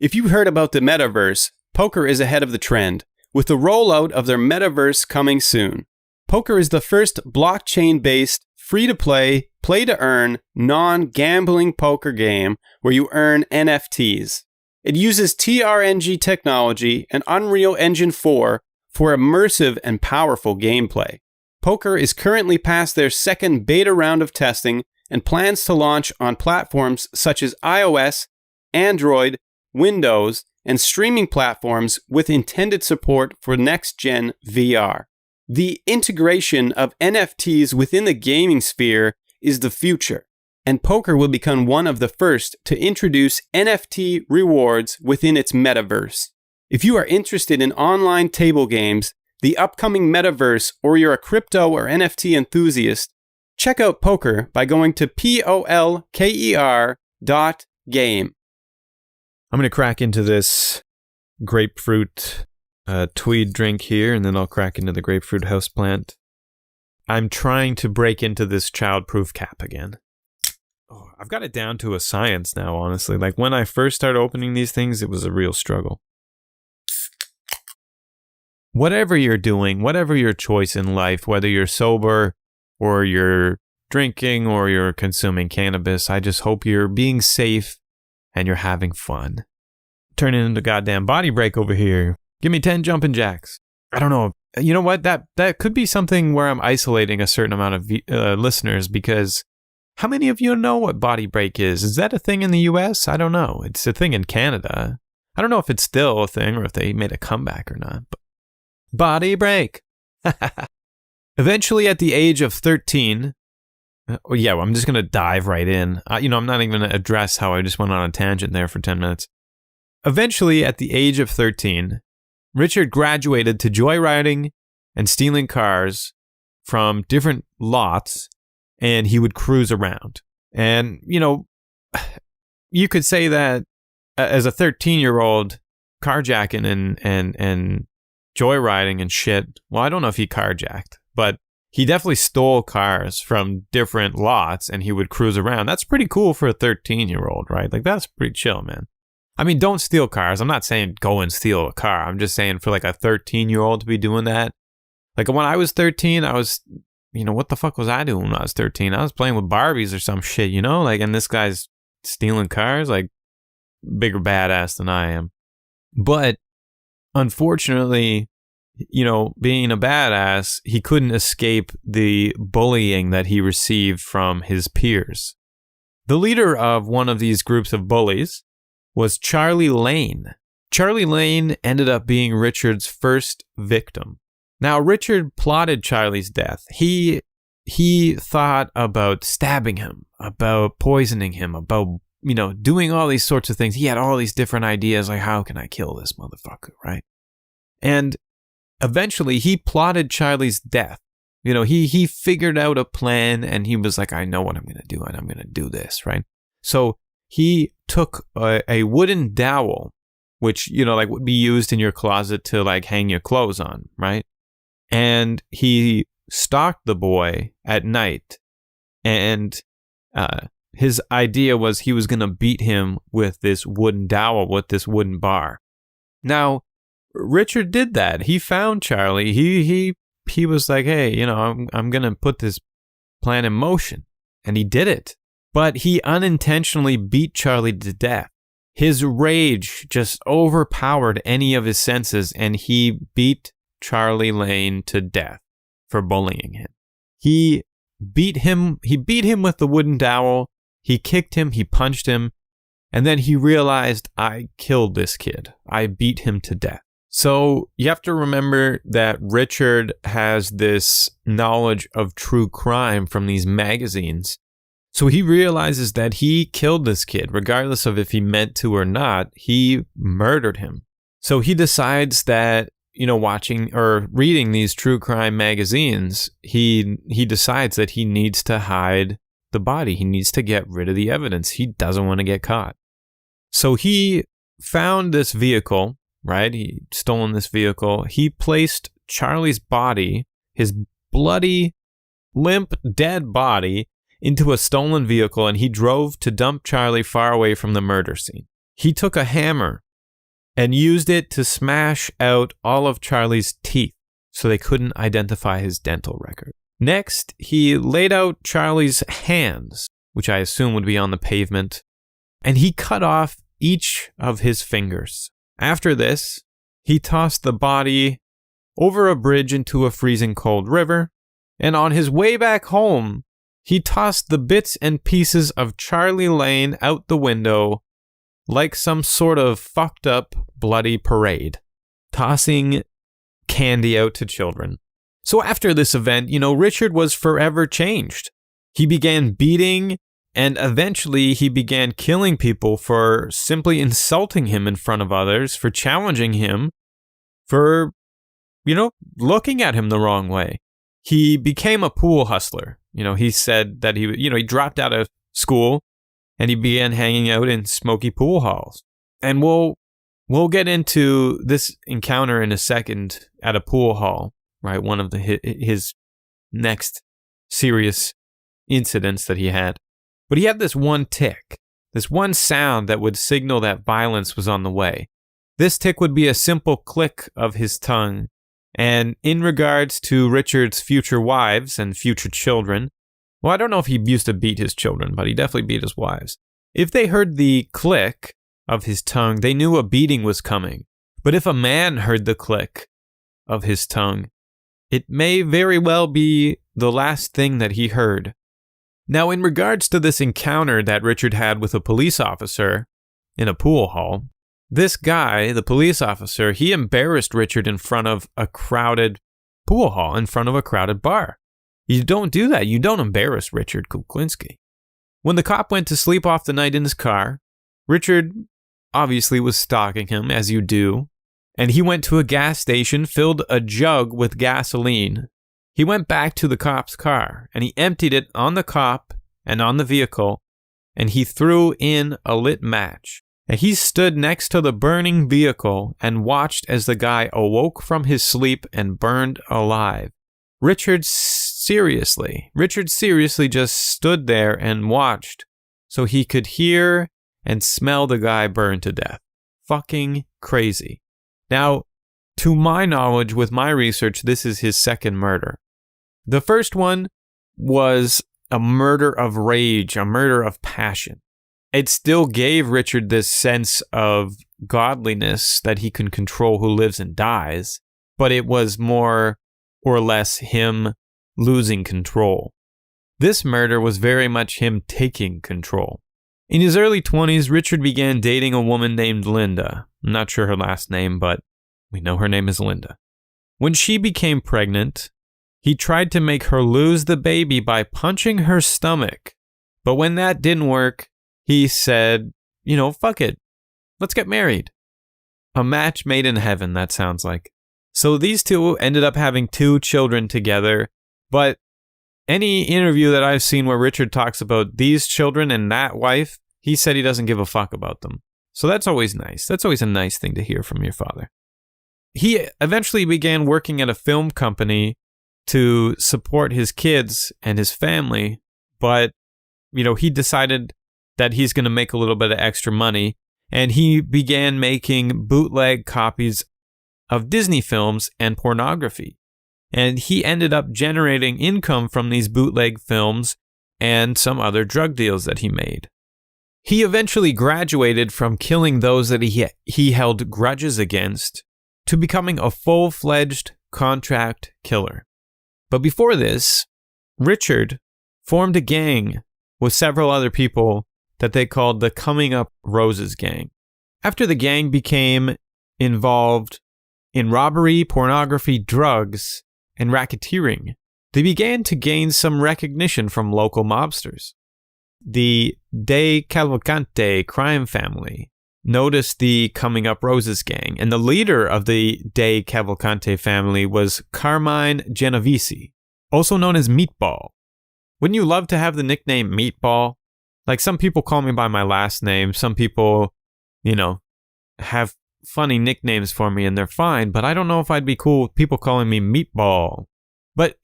Speaker 11: If you heard about the metaverse, Poker is ahead of the trend, with the rollout of their metaverse coming soon. Poker is the first blockchain-based, free-to-play, play-to-earn, non-gambling poker game where you earn NFTs. It uses TRNG technology and Unreal Engine 4 for immersive and powerful gameplay. Poker is currently past their second beta round of testing and plans to launch on platforms such as iOS, Android, Windows, and streaming platforms with intended support for next-gen VR. The integration of NFTs within the gaming sphere is the future, and Poker will become one of the first to introduce NFT rewards within its metaverse. If you are interested in online table games, the upcoming metaverse, or you're a crypto or NFT enthusiast, check out Poker by going to POLKER.game.
Speaker 2: I'm going to crack into this grapefruit tweed drink here, and then I'll crack into the grapefruit houseplant. I'm trying to break into this childproof cap again. Oh, I've got it down to a science now, honestly. Like when I first started opening these things, it was a real struggle. Whatever you're doing, whatever your choice in life, whether you're sober or you're drinking or you're consuming cannabis, I just hope you're being safe and you're having fun. Turning into goddamn body break over here. Give me 10 jumping jacks. I don't know. You know what? That could be something where I'm isolating a certain amount of listeners, because how many of you know what body break is? Is that a thing in the US? I don't know. It's a thing in Canada. I don't know if it's still a thing or if they made a comeback or not. But body break. Eventually, at the age of 13, I'm just going to dive right in. I'm not even going to address how I just went on a tangent there for 10 minutes. Eventually, at the age of 13, Richard graduated to joyriding and stealing cars from different lots, and he would cruise around. And, you could say that as a 13-year-old, carjacking and joyriding and shit. Well, I don't know if he carjacked, but he definitely stole cars from different lots and he would cruise around. That's pretty cool for a 13-year-old, right? Like, that's pretty chill, man. I mean, don't steal cars. I'm not saying go and steal a car. I'm just saying for like a 13-year-old to be doing that. Like when I was 13, I was, what the fuck was I doing when I was 13? I was playing with Barbies or some shit, like, and this guy's stealing cars, like bigger badass than I am. But unfortunately, being a badass, he couldn't escape the bullying that he received from his peers. The leader of one of these groups of bullies was Charlie Lane. Charlie Lane ended up being Richard's first victim. Now, Richard plotted Charlie's death. He thought about stabbing him, about poisoning him, about, doing all these sorts of things. He had all these different ideas, like, how can I kill this motherfucker, right? And eventually, he plotted Charlie's death. He figured out a plan, and he was like, I know what I'm going to do, and I'm going to do this, right? So he took a wooden dowel, which, like would be used in your closet to like hang your clothes on, right? And he stalked the boy at night. And his idea was he was going to beat him with this wooden dowel, with this wooden bar. Now, Richard did that. He found Charlie. He was like, hey, I'm going to put this plan in motion. And he did it. But he unintentionally beat Charlie to death. His rage just overpowered any of his senses, and he beat Charlie Lane to death for bullying him. He beat him with the wooden dowel. He kicked him, he punched him, and then he realized, I killed this kid. I beat him to death. So you have to remember that Richard has this knowledge of true crime from these magazines. So he realizes that he killed this kid, regardless of if he meant to or not. He murdered him. So he decides that, watching or reading these true crime magazines, he decides that he needs to hide the body. He needs to get rid of the evidence. He doesn't want to get caught. So he found this vehicle, right? He stolen this vehicle. He placed Charlie's body, his bloody, limp, dead body, into a stolen vehicle, and he drove to dump Charlie far away from the murder scene. He took a hammer and used it to smash out all of Charlie's teeth so they couldn't identify his dental record. Next, he laid out Charlie's hands, which I assume would be on the pavement, and he cut off each of his fingers. After this, he tossed the body over a bridge into a freezing cold river, and on his way back home, he tossed the bits and pieces of Charlie Lane out the window like some sort of fucked up bloody parade, tossing candy out to children. So after this event, Richard was forever changed. He began beating, and eventually he began killing people for simply insulting him in front of others, for challenging him, for, looking at him the wrong way. He became a pool hustler. He said that he dropped out of school and he began hanging out in smoky pool halls. And we'll get into this encounter in a second at a pool hall, right? One of his next serious incidents that he had. But he had this one tick, this one sound that would signal that violence was on the way. This tick would be a simple click of his tongue. And in regards to Richard's future wives and future children, well, I don't know if he used to beat his children, but he definitely beat his wives. If they heard the click of his tongue, they knew a beating was coming. But if a man heard the click of his tongue, it may very well be the last thing that he heard. Now, in regards to this encounter that Richard had with a police officer in a pool hall, this guy, the police officer, he embarrassed Richard in front of a crowded pool hall, in front of a crowded bar. You don't do that. You don't embarrass Richard Kuklinski. When the cop went to sleep off the night in his car, Richard obviously was stalking him, as you do, and he went to a gas station, filled a jug with gasoline. He went back to the cop's car, and he emptied it on the cop and on the vehicle, and he threw in a lit match. And he stood next to the burning vehicle and watched as the guy awoke from his sleep and burned alive. Richard seriously just stood there and watched so he could hear and smell the guy burn to death. Fucking crazy. Now, to my knowledge, with my research, this is his second murder. The first one was a murder of rage, a murder of passion. It still gave Richard this sense of godliness that he can control who lives and dies, but it was more or less him losing control. This murder was very much him taking control. In his early 20s, Richard began dating a woman named Linda. I'm not sure her last name, but we know her name is Linda. When she became pregnant, he tried to make her lose the baby by punching her stomach. But when that didn't work, he said, fuck it. Let's get married. A match made in heaven, that sounds like. So these two ended up having 2 children together. But any interview that I've seen where Richard talks about these children and that wife, he said he doesn't give a fuck about them. So that's always nice. That's always a nice thing to hear from your father. He eventually began working at a film company to support his kids and his family, but, he decided that he's going to make a little bit of extra money, and he began making bootleg copies of Disney films and pornography. And he ended up generating income from these bootleg films and some other drug deals that he made. He eventually graduated from killing those that he held grudges against to becoming a full-fledged contract killer. But before this, Richard formed a gang with several other people that they called the Coming Up Roses Gang. After the gang became involved in robbery, pornography, drugs, and racketeering, they began to gain some recognition from local mobsters. The De Cavalcante crime family noticed the Coming Up Roses gang, and the leader of the De Cavalcante family was Carmine Genovese, also known as Meatball. Wouldn't you love to have the nickname Meatball? Like, some people call me by my last name, some people, have funny nicknames for me and they're fine, but I don't know if I'd be cool with people calling me Meatball. But,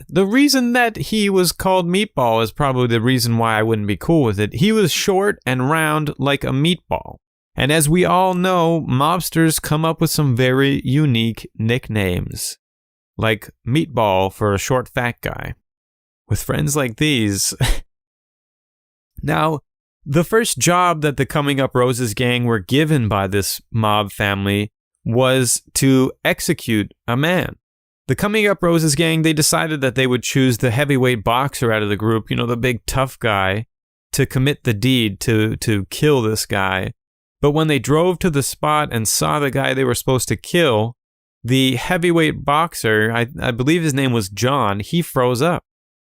Speaker 2: the reason that he was called Meatball is probably the reason why I wouldn't be cool with it. He was short and round like a meatball. And as we all know, mobsters come up with some very unique nicknames, like Meatball for a short fat guy. With friends like these. Now, the first job that the Coming Up Roses gang were given by this mob family was to execute a man. The Coming Up Roses gang, they decided that they would choose the heavyweight boxer out of the group, the big tough guy, to commit the deed, to kill this guy. But when they drove to the spot and saw the guy they were supposed to kill, the heavyweight boxer, I believe his name was John, he froze up.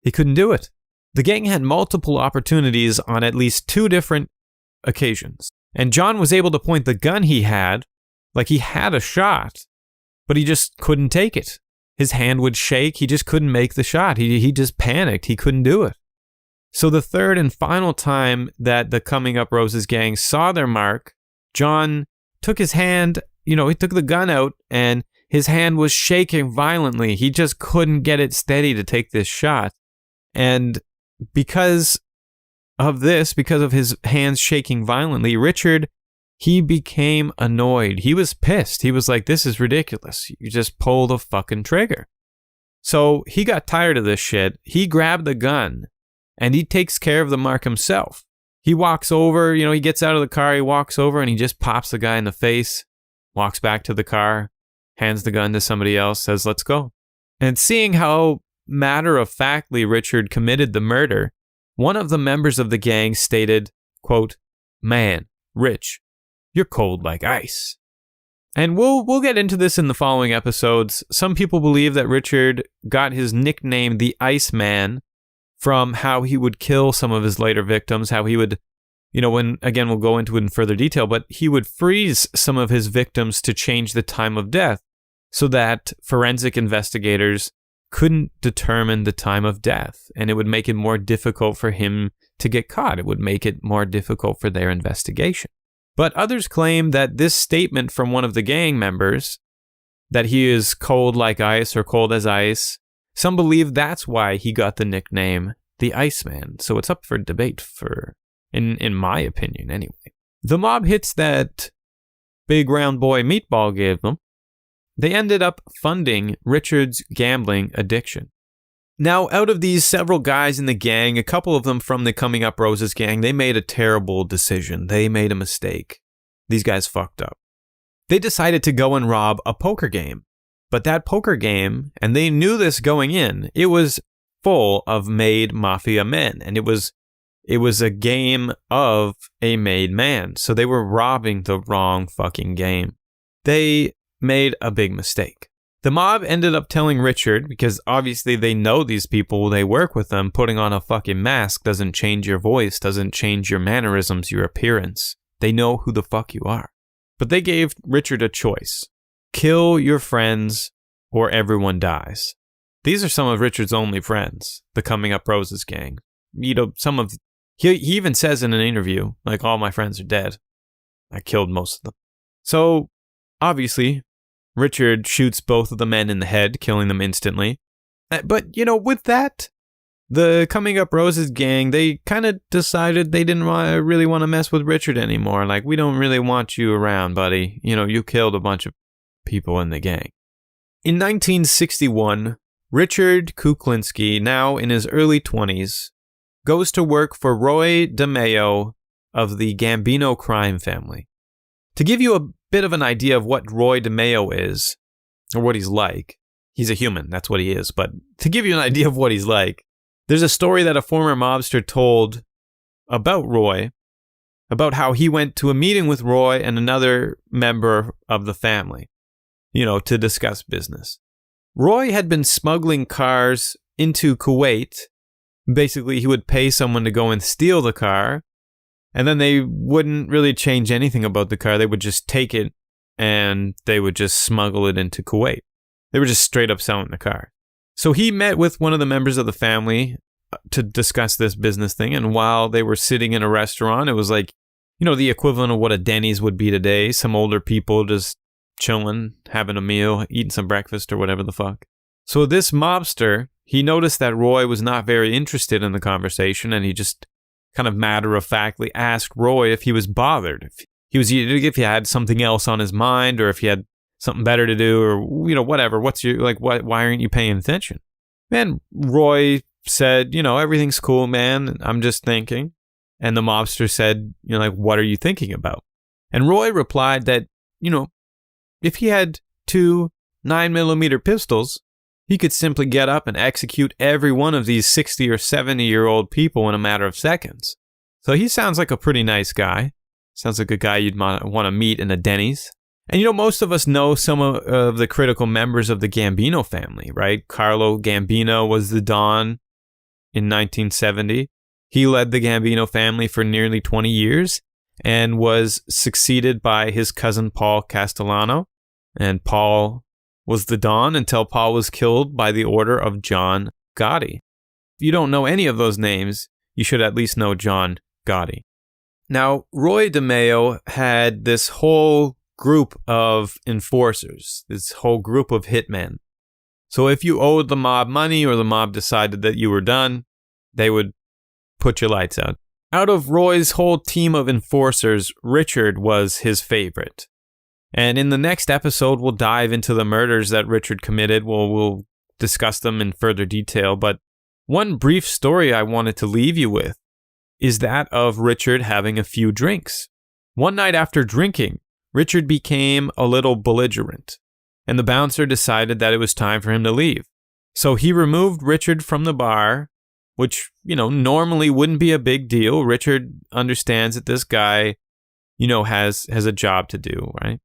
Speaker 2: He couldn't do it. The gang had multiple opportunities on at least 2 different occasions. And John was able to point the gun he had, like he had a shot, but he just couldn't take it. His hand would shake. He just couldn't make the shot. He just panicked. He couldn't do it. So the third and final time that the Coming Up Roses gang saw their mark, John took his hand, he took the gun out and his hand was shaking violently. He just couldn't get it steady to take this shot. And because of this, because of his hands shaking violently, Richard, he became annoyed. He was pissed. He was like, this is ridiculous. You just pull the fucking trigger. So he got tired of this shit. He grabbed the gun and he takes care of the mark himself. He walks over, he gets out of the car, he walks over and he just pops the guy in the face, walks back to the car, hands the gun to somebody else, says, let's go. And seeing how matter-of-factly Richard committed the murder, one of the members of the gang stated, quote, "Man, Rich, you're cold like ice." And we'll get into this in the following episodes. Some people believe that Richard got his nickname, the Iceman, from how he would kill some of his later victims, how he would, we'll go into it in further detail, but he would freeze some of his victims to change the time of death so that forensic investigators couldn't determine the time of death, and it would make it more difficult for him to get caught. It would make it more difficult for their investigation. But others claim that this statement from one of the gang members, that he is cold like ice or cold as ice, some believe that's why he got the nickname the Iceman. So it's up for debate, in my opinion anyway. The mob hits that big round boy Meatball gave them. They ended up funding Richard's gambling addiction. Now, out of these several guys in the gang, a couple of them from the Coming Up Roses gang, they made a terrible decision. They made a mistake. These guys fucked up. They decided to go and rob a poker game. But that poker game, and they knew this going in, it was full of made mafia men. And it was a game of a made man. So they were robbing the wrong fucking game. They made a big mistake. The mob ended up telling Richard, because obviously they know these people, they work with them, putting on a fucking mask doesn't change your voice, doesn't change your mannerisms, your appearance. They know who the fuck you are. But they gave Richard a choice. Kill your friends or everyone dies. These are some of Richard's only friends, the Coming Up Roses gang. You know, he even says in an interview, like, all my friends are dead. I killed most of them. So, obviously, Richard shoots both of the men in the head, killing them instantly. But, you know, with that, the Coming Up Roses gang, they kind of decided they didn't really want to mess with Richard anymore. Like, we don't really want you around, buddy. You know, you killed a bunch of people in the gang. In 1961, Richard Kuklinski, now in his early 20s, goes to work for Roy DeMeo of the Gambino crime family. To give you a bit of an idea of what Roy DeMeo is, or what he's like, he's a human, that's what he is, but to give you an idea of what he's like, there's a story that a former mobster told about Roy, about how he went to a meeting with Roy and another member of the family, you know, to discuss business. Roy had been smuggling cars into Kuwait. Basically, he would pay someone to go and steal the car, and then they wouldn't really change anything about the car. They would just take it and they would just smuggle it into Kuwait. They were just straight up selling the car. So he met with one of the members of the family to discuss this business thing. And while they were sitting in a restaurant, it was like, you know, the equivalent of what a Denny's would be today. Some older people just chilling, having a meal, eating some breakfast or whatever the fuck. So this mobster, he noticed that Roy was not very interested in the conversation, and he just kind of matter-of-factly asked Roy if he was bothered, if he had something else on his mind, or if he had something better to do, or, you know, whatever. Why aren't you paying attention? And Roy said, you know, everything's cool, man. I'm just thinking. And the mobster said, you know, like, what are you thinking about? And Roy replied that, you know, if he had 2 9mm pistols, he could simply get up and execute every one of these 60 or 70-year-old people in a matter of seconds. So he sounds like a pretty nice guy. Sounds like a guy you'd want to meet in a Denny's. And, you know, most of us know some of the critical members of the Gambino family, right? Carlo Gambino was the Don in 1970. He led the Gambino family for nearly 20 years and was succeeded by his cousin Paul Castellano. And Paul was the Don until Paul was killed by the order of John Gotti. If you don't know any of those names, you should at least know John Gotti. Now, Roy DeMeo had this whole group of enforcers, this whole group of hitmen. So if you owed the mob money or the mob decided that you were done, they would put your lights out. Out of Roy's whole team of enforcers, Richard was his favorite. And in the next episode, we'll dive into the murders that Richard committed. We'll discuss them in further detail. But one brief story I wanted to leave you with is that of Richard having a few drinks. One night after drinking, Richard became a little belligerent, and the bouncer decided that it was time for him to leave. So he removed Richard from the bar, which, you know, normally wouldn't be a big deal. Richard understands that this guy, you know, has a job to do, right?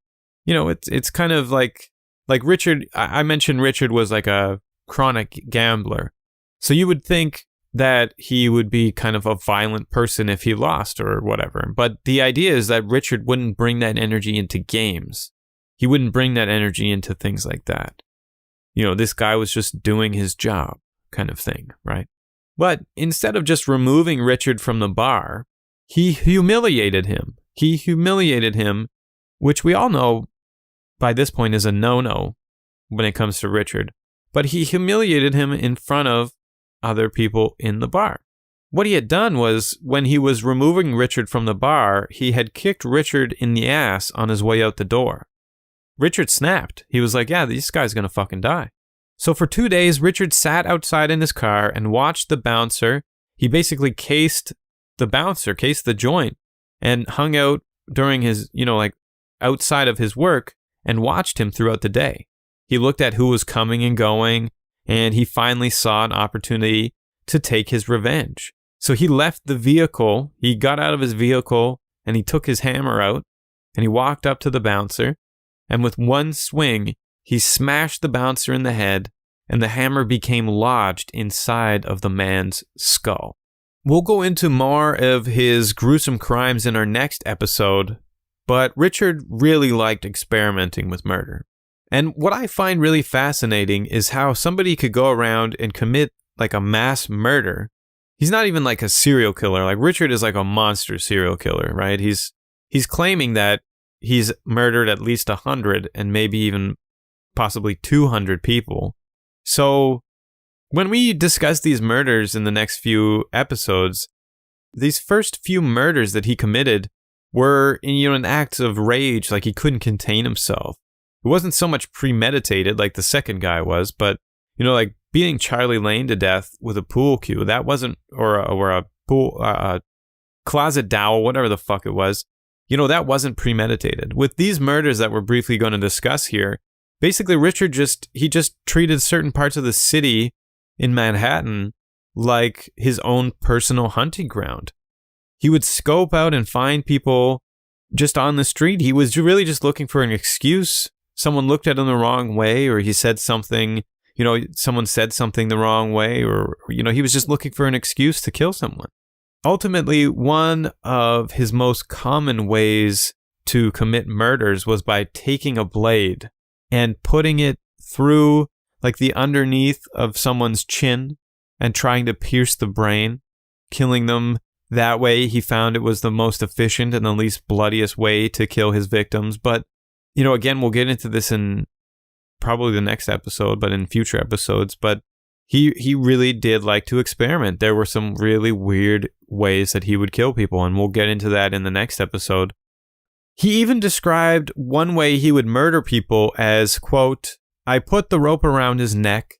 Speaker 2: You know, it's kind of like Richard, I mentioned Richard was like a chronic gambler. So you would think that he would be kind of a violent person if he lost or whatever. But the idea is that Richard wouldn't bring that energy into games. He wouldn't bring that energy into things like that. You know, this guy was just doing his job kind of thing, right? But instead of just removing Richard from the bar, he humiliated him he humiliated him, which we all know by this point is a no-no when it comes to Richard. But he humiliated him in front of other people in the bar. What he had done was, when he was removing Richard from the bar, he had kicked Richard in the ass on his way out the door. Richard snapped. He was like, yeah, this guy's gonna fucking die. So for 2 days, Richard sat outside in his car and watched the bouncer. He basically cased the joint, and hung out during his, outside of his work and watched him throughout the day. He looked at who was coming and going, and he finally saw an opportunity to take his revenge. So he left the vehicle, he got out of his vehicle, and he took his hammer out, and he walked up to the bouncer, and with one swing, he smashed the bouncer in the head, and the hammer became lodged inside of the man's skull. We'll go into more of his gruesome crimes in our next episode, but Richard really liked experimenting with murder. And what I find really fascinating is how somebody could go around and commit like a mass murder. He's not even like a serial killer. Like, Richard is like a monster serial killer, right? He's claiming that he's murdered at least 100 and maybe even possibly 200 people. So when we discuss these murders in the next few episodes, these first few murders that he committed were in acts of rage, like he couldn't contain himself. It wasn't so much premeditated like the second guy was, but like beating Charlie Lane to death with a pool cue, that wasn't, or a pool closet dowel, whatever the fuck it was. That wasn't premeditated. With these murders that we're briefly going to discuss here, basically Richard just treated certain parts of the city in Manhattan like his own personal hunting ground. He would scope out and find people just on the street. He was really just looking for an excuse. Someone looked at him the wrong way, or he said something, someone said something the wrong way, or, he was just looking for an excuse to kill someone. Ultimately, one of his most common ways to commit murders was by taking a blade and putting it through like the underneath of someone's chin and trying to pierce the brain, killing them. That way, he found it was the most efficient and the least bloodiest way to kill his victims. But, again, we'll get into this in probably the next episode, but in future episodes. But he really did like to experiment. There were some really weird ways that he would kill people, and we'll get into that in the next episode. He even described one way he would murder people as, quote, I put the rope around his neck,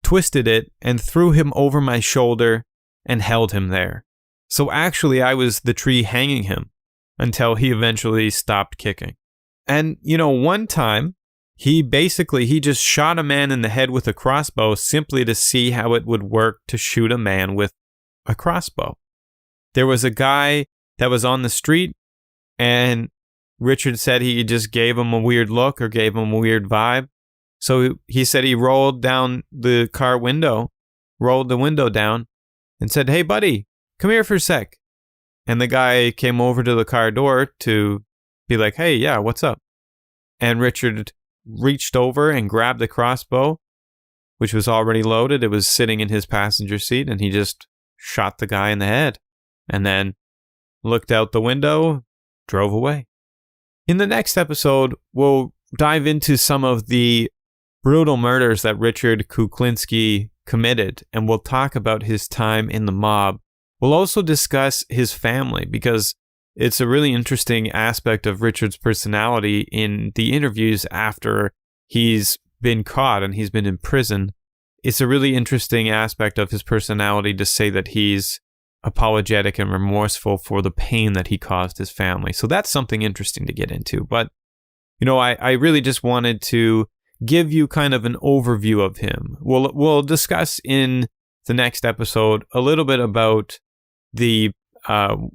Speaker 2: twisted it, and threw him over my shoulder and held him there. So actually, I was the tree hanging him until he eventually stopped kicking. And, one time, he just shot a man in the head with a crossbow simply to see how it would work to shoot a man with a crossbow. There was a guy that was on the street, and Richard said he just gave him a weird look or gave him a weird vibe. So he said he rolled down the car window, rolled the window down, and said, hey, buddy, come here for a sec. And the guy came over to the car door to be like, hey, yeah, what's up? And Richard reached over and grabbed the crossbow, which was already loaded. It was sitting in his passenger seat, and he just shot the guy in the head and then looked out the window, drove away. In the next episode, we'll dive into some of the brutal murders that Richard Kuklinski committed, and we'll talk about his time in the mob. We'll also discuss his family, because it's a really interesting aspect of Richard's personality in the interviews after he's been caught and he's been in prison. It's a really interesting aspect of his personality to say that he's apologetic and remorseful for the pain that he caused his family. So that's something interesting to get into. But, I really just wanted to give you kind of an overview of him. We'll discuss in the next episode a little bit about the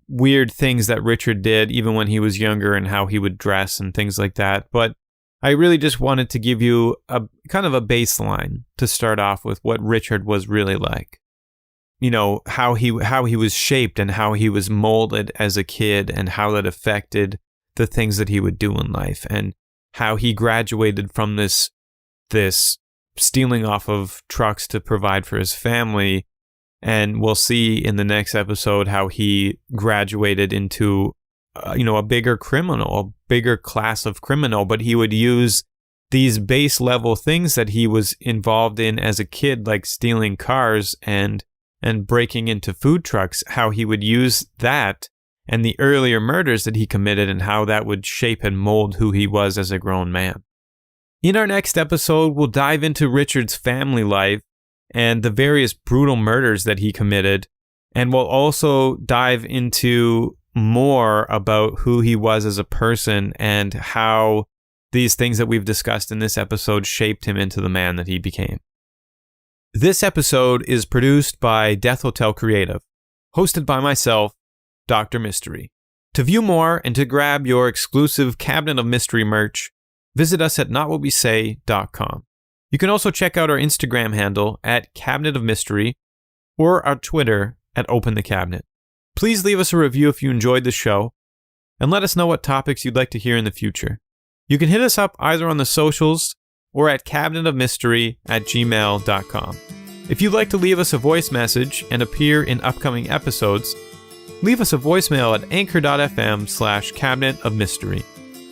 Speaker 2: weird things that Richard did even when he was younger and how he would dress and things like that. But I really just wanted to give you a kind of a baseline to start off with what Richard was really like. How he was shaped and how he was molded as a kid and how that affected the things that he would do in life, and how he graduated from this stealing off of trucks to provide for his family. And we'll see in the next episode how he graduated into a bigger criminal, a bigger class of criminal, but he would use these base level things that he was involved in as a kid, like stealing cars and breaking into food trucks, how he would use that and the earlier murders that he committed and how that would shape and mold who he was as a grown man. In our next episode, we'll dive into Richard's family life and the various brutal murders that he committed, and we'll also dive into more about who he was as a person and how these things that we've discussed in this episode shaped him into the man that he became. This episode is produced by Death Hotel Creative, hosted by myself, Dr. Mystery. To view more and to grab your exclusive Cabinet of Mystery merch, visit us at notwhatwesay.com. You can also check out our Instagram handle at Cabinet of Mystery or our Twitter at Open the Cabinet. Please leave us a review if you enjoyed the show and let us know what topics you'd like to hear in the future. You can hit us up either on the socials or at cabinetofmystery@gmail.com. If you'd like to leave us a voice message and appear in upcoming episodes, leave us a voicemail at anchor.fm/Cabinet of Mystery.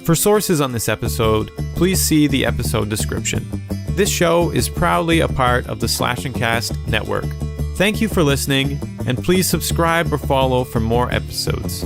Speaker 2: For sources on this episode, please see the episode description. This show is proudly a part of the Slash and Cast network. Thank you for listening, and please subscribe or follow for more episodes.